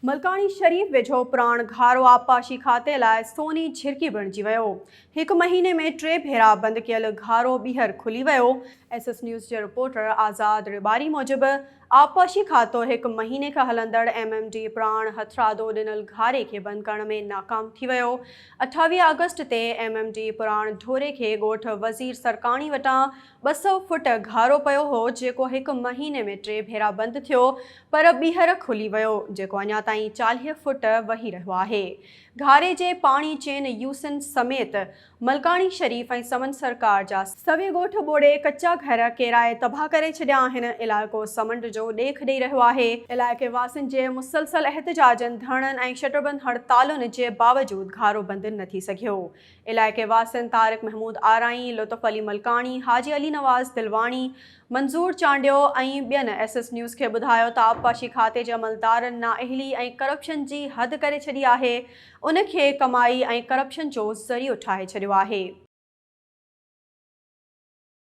मलकानी शरीफ वेझो प्राण घारो आबपाशी खाते लाइ सोनी झिरकी बणिजी वियो। हिकु महीने में 3 भेरा बंदि कयल घारो ॿीहर खुली वियो। SS न्यूज़ जे रिपोर्टर आज़ाद रिबारी मूजिबि आबपाशी खातो हिकु महीने खां हलंदड़ MMD प्राण हथरादो ॾिनल घारे खे बंदि करण में नाकाम थी वियो। 28 अगस्त ते MMD प्राण ढोरे खे ॻोठ वज़ीर सरकाणी वटां 200 फुट घारो पियो हो, जेको हिकु महीने में 3 भेरा बंदि थियो पर ॿीहर खुली वियो, जेको अञा ताईं 40 फुट वही रहियो आहे। घारे जे पाणी चेन यूसन समेत मलकानी शरीफ ऐं समन सरकार जा सवे ॻोठ ॿोड़े कच्चा घर केराए तबाह करे छॾिया आहिनि। इलाइक़ो समंड जो ॾेख ॾेई रहियो आहे। इलाइक़े वासियुनि जे मुसलसल एहतजाजनि, धरणनि ऐं शटरबंद हड़तालुनि जे बावजूदि घारो बंदि न थी सघियो। इलाइक़े वासियुनि तारिक महमूद आराई, लुत्फ़ अली मलकानी, हाजी अली नवाज़ दिलवाणी, मंज़ूर चांडियो ऐं ॿियनि SS न्यूज़ खे ॿुधायो त आबपाशी खाते जे अमलदारनि नाअहली ऐं करप्शन जी हद करे छॾी आहे। उन खे कमाई ऐं करप्शन जो ज़रियो ठाहे छॾियो आहे।